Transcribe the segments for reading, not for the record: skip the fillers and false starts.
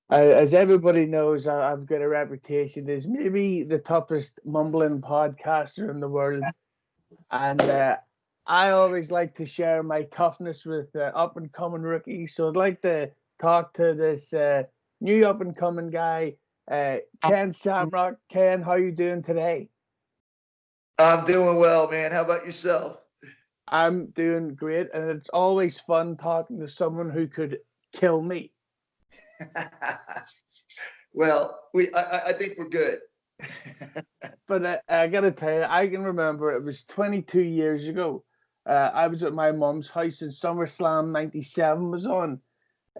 As everybody knows, I've got a reputation as maybe the toughest mumbling podcaster in the world, and I always like to share my toughness with up and coming rookies. So I'd like to talk to this new up and coming guy, Ken Shamrock. Ken, how you doing today? I'm doing well, man. How about yourself? I'm doing great, and it's always fun talking to someone who could kill me. Well, I think we're good. But I gotta tell you, I can remember it was 22 years ago. I was at my mum's house and SummerSlam '97 was on.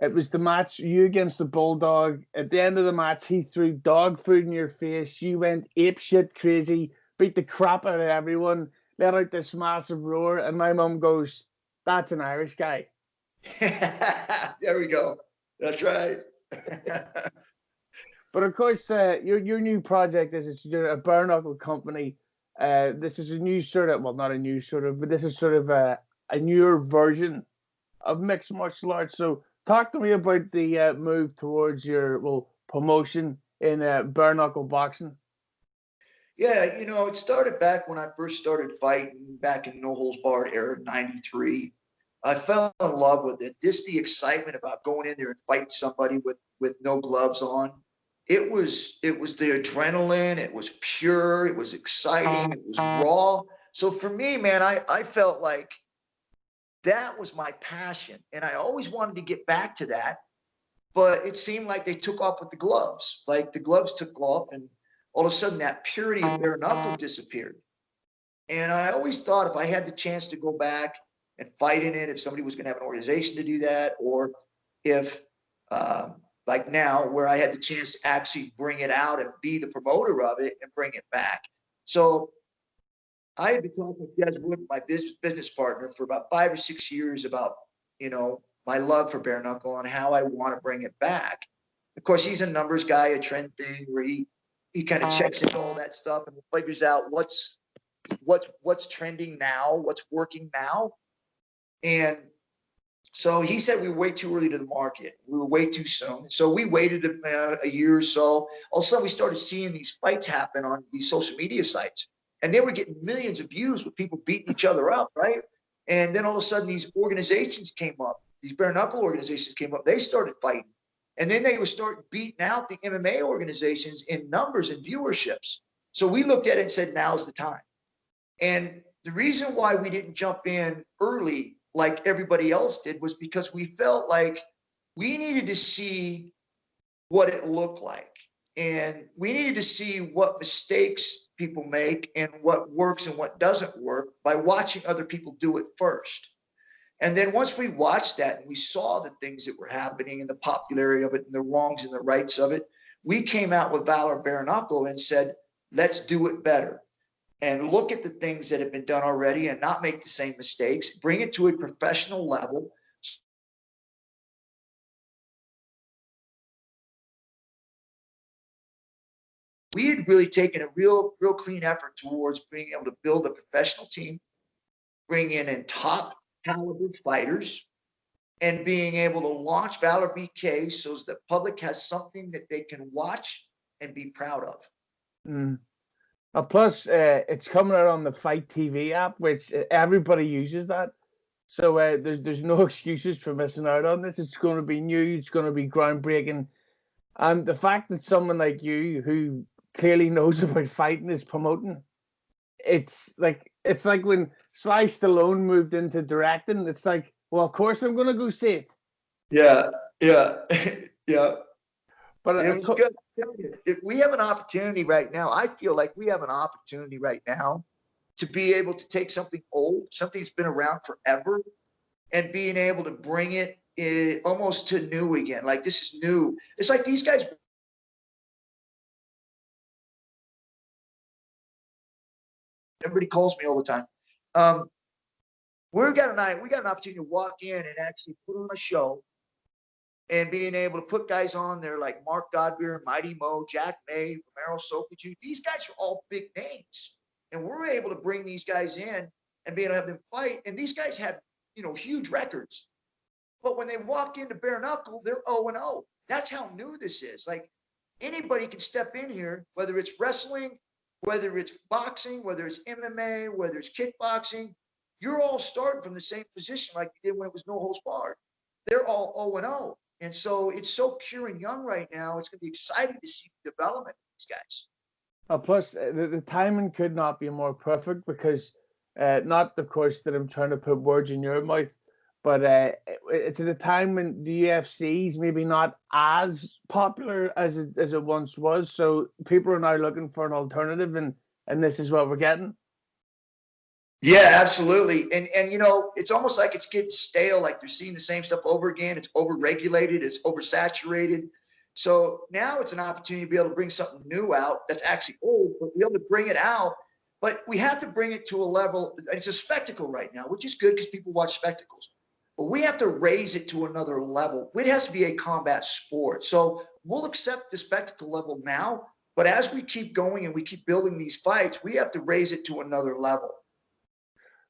It was the match you against the Bulldog. At the end of the match, he threw dog food in your face. You went ape shit crazy, beat the crap out of everyone, let out this massive roar, and my mum goes, "That's an Irish guy." There we go. That's right. But of course, your new project is you're a Barnacle Company. This is a new sort of, well, not a new sort of, but this is sort of a newer version of mixed martial arts. So talk to me about the move towards your, well, promotion in bare-knuckle boxing. Yeah, it started back when I first started fighting back in No Holds Barred era, '93. I fell in love with it. Just the excitement about going in there and fighting somebody with no gloves on. It was the adrenaline. It was pure. It was exciting. It was raw. So for me, man, I felt like that was my passion, and I always wanted to get back to that. But it seemed like they took off with the gloves. Like the gloves took off, and all of a sudden that purity of bare knuckle disappeared. And I always thought if I had the chance to go back and fight in it, if somebody was going to have an organization to do that, or if, like now, where I had the chance to actually bring it out and be the promoter of it and bring it back. So I had been talking with Des Wood, my business partner, for about 5 or 6 years about, my love for bare knuckle and how I want to bring it back. Of course, he's a numbers guy, a trend thing where he kind of checks into all that stuff and figures out what's trending now, what's working now. And so he said we were way too early to the market. We were way too soon. So we waited a year or so. All of a sudden, we started seeing these fights happen on these social media sites. And they were getting millions of views with people beating each other up, right? And then all of a sudden, these organizations came up. These bare knuckle organizations came up. They started fighting. And then they were starting beating out the MMA organizations in numbers and viewerships. So we looked at it and said, now's the time. And the reason why we didn't jump in early like everybody else did was because we felt like we needed to see what it looked like. And we needed to see what mistakes people make and what works and what doesn't work by watching other people do it first. And then once we watched that and we saw the things that were happening and the popularity of it and the wrongs and the rights of it, we came out with Valor Bare Knuckle and said, let's do it better and look at the things that have been done already and not make the same mistakes, bring it to a professional level. We had really taken a real clean effort towards being able to build a professional team, bring in top caliber fighters, and being able to launch Valor BK so that the public has something that they can watch and be proud of. Mm. Plus, it's coming out on the Fight TV app, which everybody uses that. So there's no excuses for missing out on this. It's going to be new. It's going to be groundbreaking. And the fact that someone like you, who clearly knows about fighting, is promoting, it's like when Sly Stallone moved into directing. It's like, well, of course I'm going to go see it. Yeah, yeah, yeah. But It was good. If we have an opportunity right now, I feel like we have an opportunity right now to be able to take something old, something that's been around forever, and being able to bring it almost to new again. Like this is new. It's like these guys. Everybody calls me all the time. We got an opportunity to walk in and actually put on a show and being able to put guys on there like Mark Godbeer, Mighty Mo, Jack May, Romero Sokoju. These guys are all big names. And we're able to bring these guys in and being able to have them fight. And these guys have, huge records. But when they walk into bare knuckle, they're 0-0. That's how new this is. Like anybody can step in here, whether it's wrestling, whether it's boxing, whether it's MMA, whether it's kickboxing. You're all starting from the same position like you did when it was no holds barred. They're all 0-0. And so it's so pure and young right now. It's going to be exciting to see the development of these guys. Plus, the timing could not be more perfect because, not of course that I'm trying to put words in your mouth, but it's at a time when the UFC is maybe not as popular as it once was. So people are now looking for an alternative, and this is what we're getting. Yeah, absolutely. And you know, it's almost like it's getting stale, like they're seeing the same stuff over again. It's overregulated, it's oversaturated. So now it's an opportunity to be able to bring something new out that's actually old, but be able to bring it out. But we have to bring it to a level. It's a spectacle right now, which is good because people watch spectacles. But we have to raise it to another level. It has to be a combat sport. So we'll accept the spectacle level now, but as we keep going and we keep building these fights, we have to raise it to another level.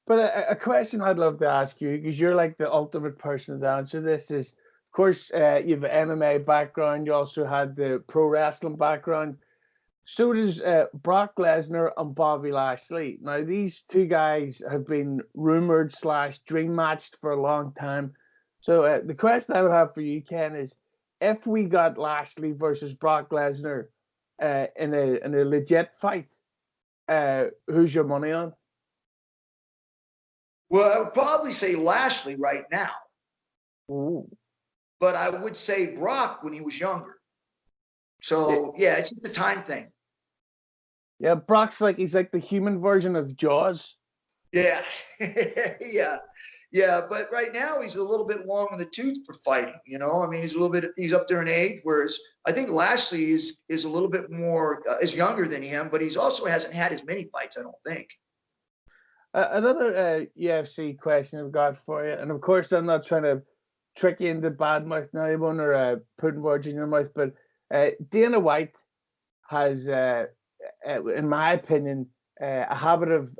But a question I'd love to ask you, because you're like the ultimate person to answer this, is of course you have an MMA background. You also had the pro wrestling background. So does Brock Lesnar and Bobby Lashley. Now these two guys have been rumored / dream matched for a long time. So the question I would have for you, Ken, is if we got Lashley versus Brock Lesnar in a legit fight, who's your money on? Well, I would probably say Lashley right now. Ooh. But I would say Brock when he was younger. So yeah, it's just a time thing. Yeah, Brock's he's like the human version of Jaws. Yeah, yeah. But right now he's a little bit long in the tooth for fighting. You know, I mean, he's up there in age. Whereas I think Lashley is a little bit more is younger than him, but he's also hasn't had as many fights. I don't think. Another UFC question I've got for you, and of course I'm not trying to trick you into bad mouthing anyone or putting words in your mouth, but Dana White has, in my opinion, a habit of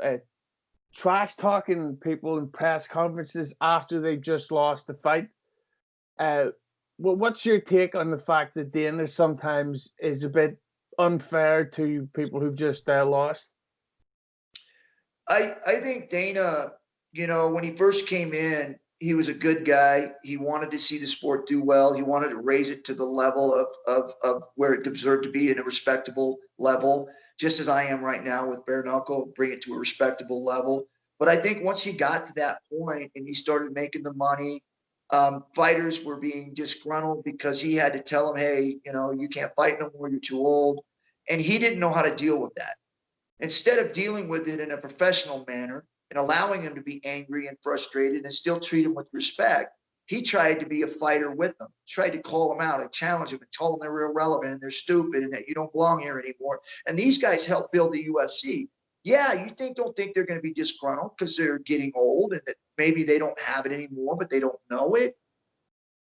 trash talking people in press conferences after they've just lost the fight. Well, what's your take on the fact that Dana sometimes is a bit unfair to people who've just lost? I think Dana, you know, when he first came in, he was a good guy. He wanted to see the sport do well. He wanted to raise it to the level of where it deserved to be in a respectable level, just as I am right now with bare knuckle, bring it to a respectable level. But I think once he got to that point and he started making the money, fighters were being disgruntled because he had to tell them, hey, you know, you can't fight no more. You're too old. And he didn't know how to deal with that. Instead of dealing with it in a professional manner and allowing him to be angry and frustrated and still treat him with respect, he tried to be a fighter with them, tried to call them out and challenge them and tell them they're irrelevant and they're stupid and that you don't belong here anymore. And these guys helped build the UFC. Yeah, you don't think they're going to be disgruntled because they're getting old and that maybe they don't have it anymore, but they don't know it.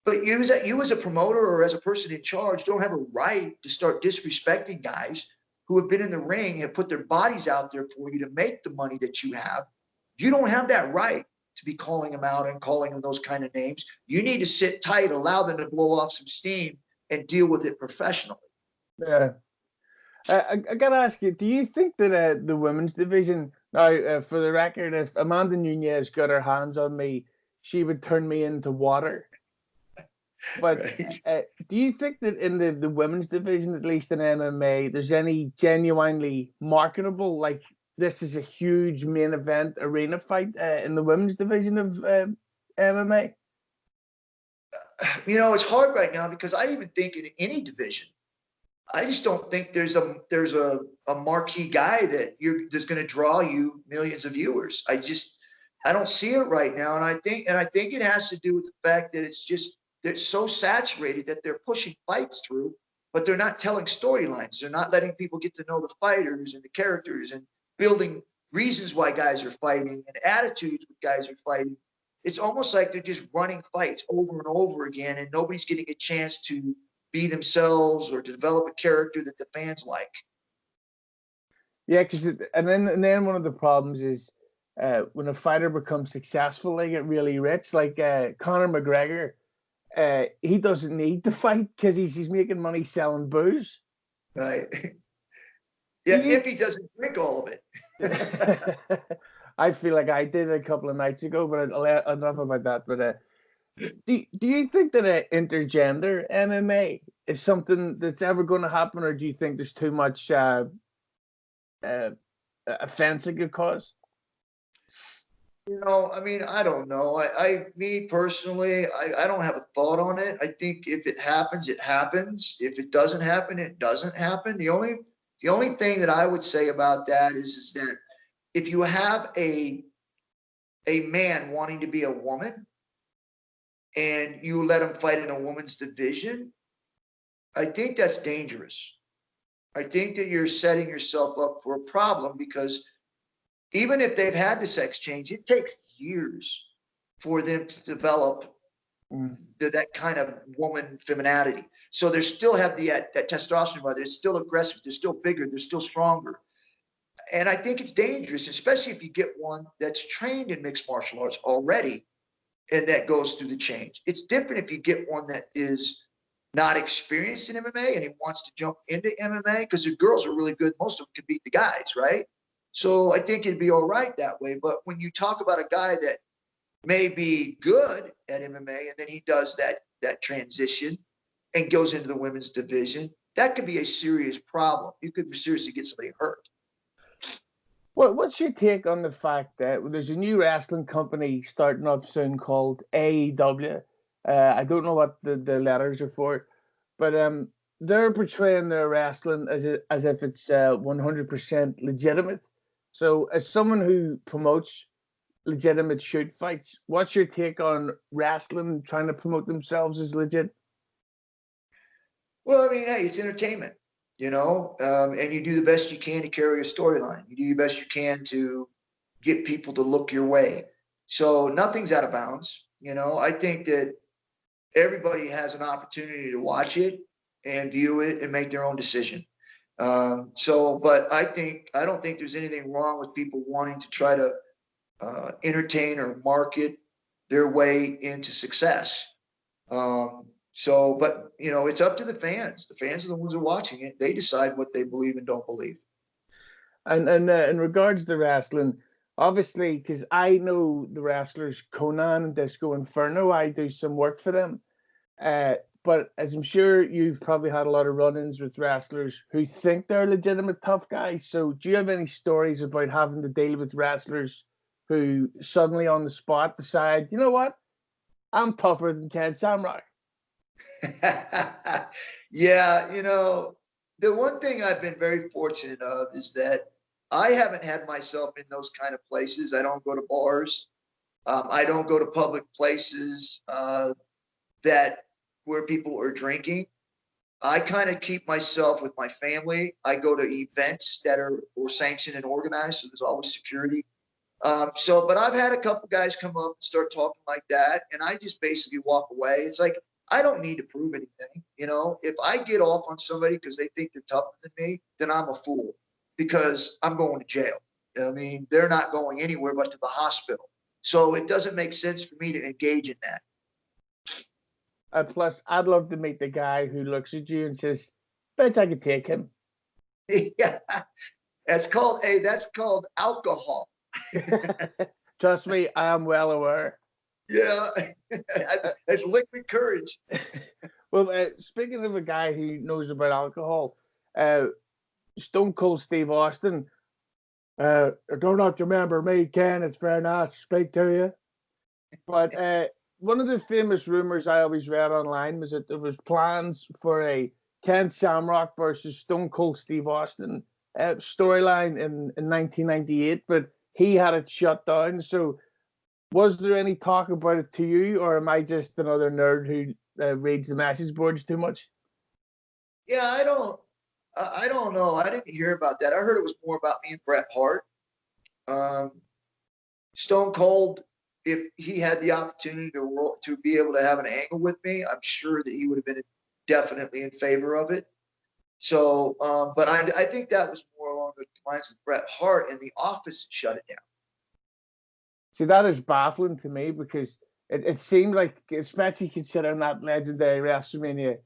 But you as a promoter or as a person in charge don't have a right to start disrespecting guys who have been in the ring, have put their bodies out there for you to make the money that you have. You don't have that right to be calling them out and calling them those kind of names. You need to sit tight, allow them to blow off some steam and deal with it professionally. Yeah. I got to ask you, do you think that the women's division, now for the record, if Amanda Nunes got her hands on me, she would turn me into water. But right. Do you think that in the women's division, at least in MMA, there's any genuinely marketable, like this is a huge main event arena fight in the women's division of MMA? You know, it's hard right now because I even think in any division, I just don't think there's a marquee guy that's going to draw you millions of viewers. I don't see it right now, and I think it has to do with the fact that they're so saturated that they're pushing fights through, but they're not telling storylines. They're not letting people get to know the fighters and the characters and building reasons why guys are fighting and attitudes with guys are fighting. It's almost like they're just running fights over and over again, and nobody's getting a chance to be themselves or to develop a character that the fans like. Yeah, and then one of the problems is when a fighter becomes successful, they get really rich. Like Conor McGregor. he doesn't need to fight because he's making money selling booze. Right. Do Yeah, you if he doesn't drink all of it. I feel like I did a couple of nights ago, but enough about that. But do you think that intergender MMA is something that's ever going to happen, or do you think there's too much offense it could cause? I mean, I don't know. Me personally, I don't have a thought on it. I think if it happens, it happens. If it doesn't happen, it doesn't happen. The only thing that I would say about that is that if you have a man wanting to be a woman and you let him fight in a woman's division, I think that's dangerous. I think that you're setting yourself up for a problem because even if they've had the sex change, it takes years for them to develop that kind of woman femininity. So they still have that testosterone, but they're still aggressive, they're still bigger, they're still stronger. And I think it's dangerous, especially if you get one that's trained in mixed martial arts already and that goes through the change. It's different if you get one that is not experienced in MMA and he wants to jump into MMA because the girls are really good. Most of them can beat the guys, right? So I think it'd be all right that way. But when you talk about a guy that may be good at MMA and then he does that transition and goes into the women's division, that could be a serious problem. You could seriously get somebody hurt. What's your take on the fact that there's a new wrestling company starting up soon called AEW? I don't know what the letters are for, but they're portraying their wrestling as if it's 100% legitimate. So, as someone who promotes legitimate shoot fights, what's your take on wrestling trying to promote themselves as legit? Well, I mean, hey, it's entertainment, and you do the best you can to carry a storyline. You do the best you can to get people to look your way. So nothing's out of bounds. I think that everybody has an opportunity to watch it and view it and make their own decision. But I don't think there's anything wrong with people wanting to try to entertain or market their way into success. But it's up to the fans. The fans are the ones who are watching it. They decide what they believe and don't believe. And in regards to wrestling, obviously, because I know the wrestlers Conan and Disco Inferno, I do some work for them. But as I'm sure you've probably had a lot of run-ins with wrestlers who think they're legitimate tough guys. So do you have any stories about having to deal with wrestlers who suddenly on the spot decide, you know what, I'm tougher than Ken Shamrock? Yeah, the one thing I've been very fortunate of is that I haven't had myself in those kind of places. I don't go to bars. I don't go to public places where people are drinking. I kind of keep myself with my family. I go to events that are sanctioned and organized, so there's always security. But I've had a couple guys come up and start talking like that, and I just basically walk away. It's like, I don't need to prove anything. If I get off on somebody because they think they're tougher than me, then I'm a fool because I'm going to jail. I mean, they're not going anywhere but to the hospital. So it doesn't make sense for me to engage in that. Plus, I'd love to meet the guy who looks at you and says, bet I could take him. Yeah, that's called alcohol. Trust me, I am well aware. Yeah, that's liquid courage. Well, speaking of a guy who knows about alcohol, Stone Cold Steve Austin, don't have to remember me, Ken. It's very nice to speak to you. But one of the famous rumors I always read online was that there was plans for a Ken Shamrock versus Stone Cold Steve Austin storyline in 1998, but he had it shut down. So was there any talk about it to you, or am I just another nerd who reads the message boards too much? Yeah, I don't know. I didn't hear about that. I heard it was more about me and Bret Hart. Stone Cold, if he had the opportunity to be able to have an angle with me, I'm sure that he would have been definitely in favor of it. So, but I think that was more along the lines of Bret Hart, and the office shut it down. See, that is baffling to me because it seemed like, especially considering that legendary WrestleMania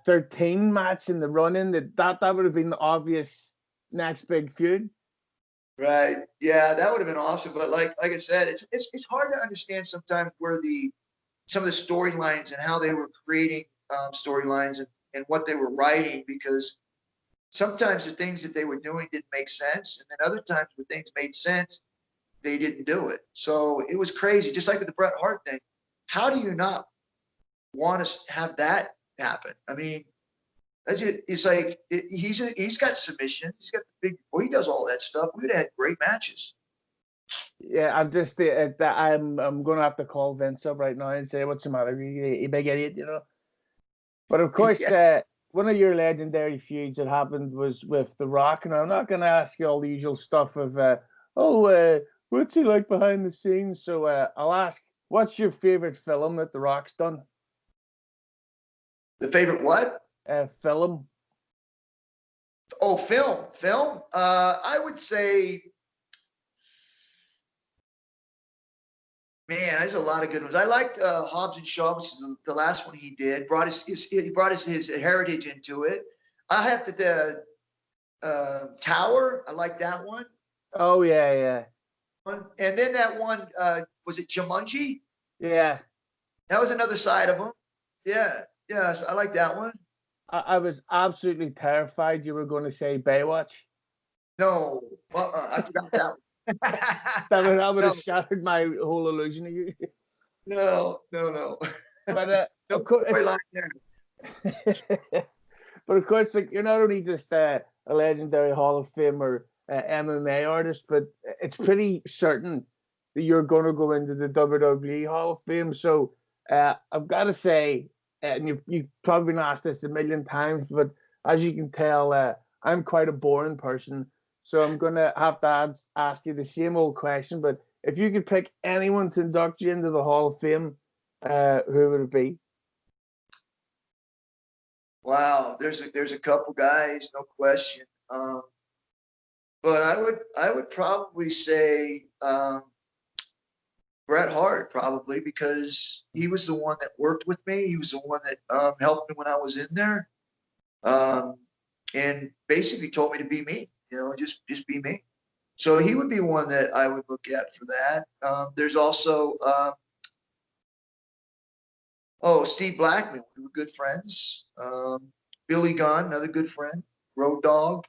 13 match in the run-in, that would have been the obvious next big feud. Right. Yeah, that would have been awesome. But like I said, it's hard to understand sometimes where some of the storylines and how they were creating storylines and what they were writing, because sometimes the things that they were doing didn't make sense, and then other times when things made sense, they didn't do it. So it was crazy. Just like with the Bret Hart thing, how do you not want to have that happen? I mean, it's like he's got submissions, he's got the big, well, he does all that stuff. We would have had great matches. Yeah, I'm just I'm gonna have to call Vince up right now and say, what's the matter, you big idiot, you know. But of course, Yeah. one of your legendary feuds that happened was with The Rock, and I'm not gonna ask you all the usual stuff of what's he like behind the scenes. So I'll ask, what's your favorite film that The Rock's done? The favorite what? Film. Oh, film. I would say, man, there's a lot of good ones. I liked Hobbs and Shaw, which is the last one he did. He brought his heritage into it. I have the Tower. I like that one. Oh yeah. And then that one, was it Jumanji? Yeah. That was another side of him. Yeah. Yes, I like that one. I was absolutely terrified you were going to say Baywatch. No, I forgot that one. That would No, have shattered my whole illusion of you. no. But No of course, storyline there. but of course, like, you're not only just a legendary Hall of Famer MMA artist, but it's pretty certain that you're going to go into the WWE Hall of Fame. So I've got to say, and you've probably been asked this a million times, but as you can tell, I'm quite a boring person. So I'm going to have to ask you the same old question. But if you could pick anyone to induct you into the Hall of Fame, who would it be? Wow, there's a couple guys, no question. But I would probably say Bret Hart, probably, because he was the one that worked with me. He was the one that helped me when I was in there, and basically told me to be me. You know, just be me. So he would be one that I would look at for that. There's also Steve Blackman. We were good friends. Billy Gunn, another good friend. Road Dogg.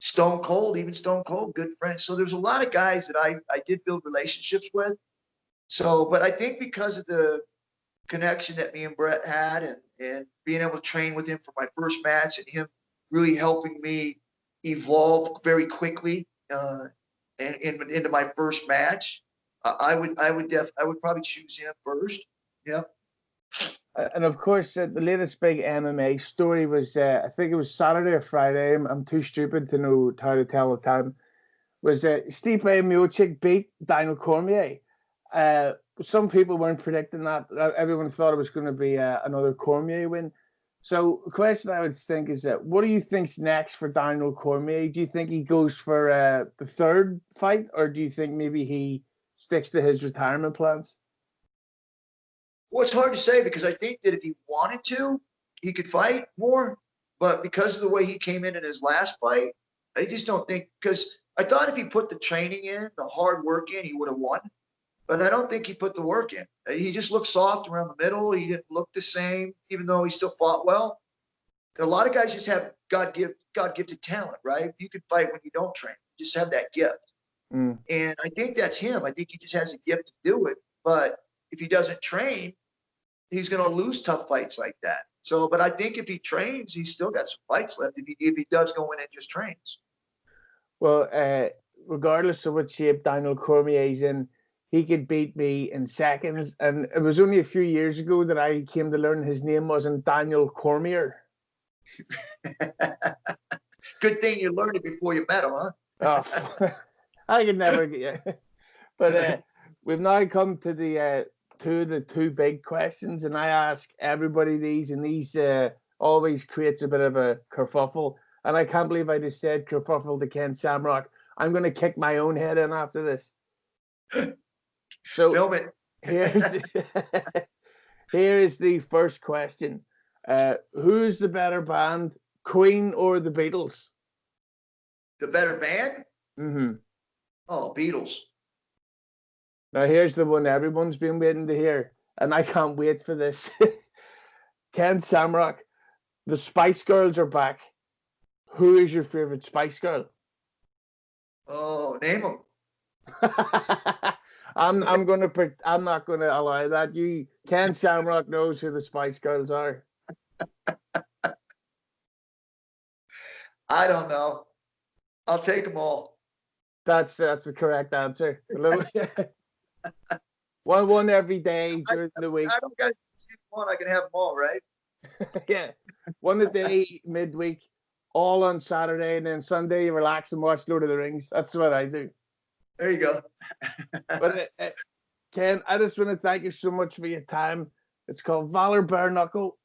Stone Cold, even Stone Cold, good friends. So there's a lot of guys that I did build relationships with. So, but I think because of the connection that me and Bret had, and being able to train with him for my first match, and him really helping me evolve very quickly and into my first match, I would probably choose him first. Yeah. And of course, the latest big MMA story was, I think it was Saturday or Friday. I'm too stupid to know how to tell the time. Was Stipe Miocic beat Daniel Cormier? Some people weren't predicting that. Everyone thought it was going to be another Cormier win. So the question I would think is that, what do you think's next for Daniel Cormier? Do you think he goes for the third fight, or do you think maybe he sticks to his retirement plans? Well, it's hard to say, because I think that if he wanted to, he could fight more. But because of the way he came in his last fight, I just don't think, because I thought if he put the training in, the hard work in, he would have won. But I don't think he put the work in. He just looked soft around the middle. He didn't look the same, even though he still fought well. A lot of guys just have God-gifted talent, right? You can fight when you don't train. You just have that gift. And I think that's him. I think he just has a gift to do it. But if he doesn't train, he's going to lose tough fights like that. So, but I think if he trains, he's still got some fights left. If he does go in and just trains. Well, regardless of what shape Daniel Cormier's in, he could beat me in seconds. And it was only a few years ago that I came to learn his name wasn't Daniel Cormier. Good thing you learned it before you met him, huh? Oh, I could never get. But we've now come to the two big questions, and I ask everybody these, and these always creates a bit of a kerfuffle. And I can't believe I just said kerfuffle to Ken Shamrock. I'm going to kick my own head in after this. So Film it. here is the first question. Who's the better band, Queen or the Beatles? The better band? Mm-hmm. Oh, Beatles. Now here's the one everyone's been waiting to hear, and I can't wait for this. Ken Shamrock, the Spice Girls are back. Who is your favorite Spice Girl? Oh, name them. I'm not gonna allow that. Ken Shamrock knows who the Spice Girls are. I don't know. I'll take them all. That's the correct answer. A little one every day during the week. I don't got to choose one. I can have them all, right? Yeah, one a day midweek, all on Saturday, and then Sunday you relax and watch Lord of the Rings. That's what I do. There you go. But Ken, I just want to thank you so much for your time. It's called Valor Barnacle.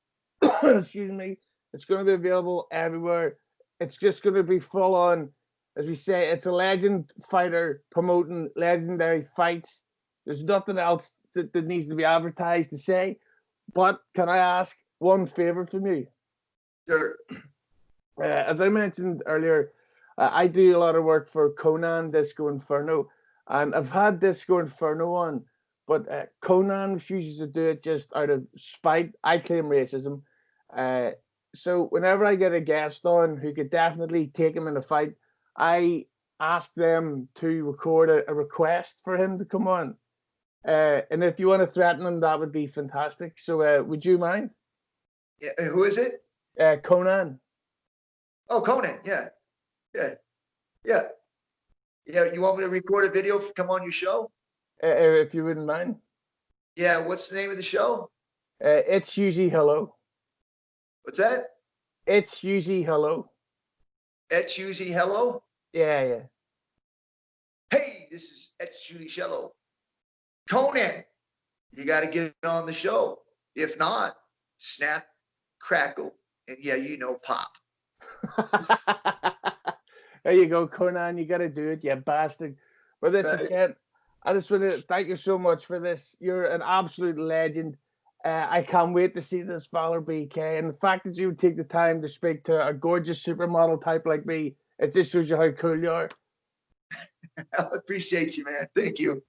Excuse me. It's going to be available everywhere. It's just going to be full on, as we say, it's a legend fighter promoting legendary fights. There's nothing else that needs to be advertised to say. But can I ask one favor from you? Sure. As I mentioned earlier, I do a lot of work for Conan Disco Inferno, and I've had Disco Inferno on, but Conan refuses to do it just out of spite. I claim racism. So whenever I get a guest on who could definitely take him in a fight, I ask them to record a request for him to come on. And if you want to threaten him, that would be fantastic. So would you mind? Yeah, who is it? Conan. Oh, Conan. Yeah. Yeah. Yeah. Yeah. You want me to record a video come on your show? If you wouldn't mind. Yeah. What's the name of the show? It's Hughezy Hello. What's that? It's Hughezy Hello. It's Hughezy Hello? Yeah. Hey, this is Hughezy Hello. Conan, you got to get on the show. If not, snap, crackle, and yeah, pop. There you go, Conan. You got to do it, you bastard. But listen, Ken, I just want to thank you so much for this. You're an absolute legend. I can't wait to see this Valor BK. And the fact that you would take the time to speak to a gorgeous supermodel type like me, it just shows you how cool you are. I appreciate you, man. Thank you.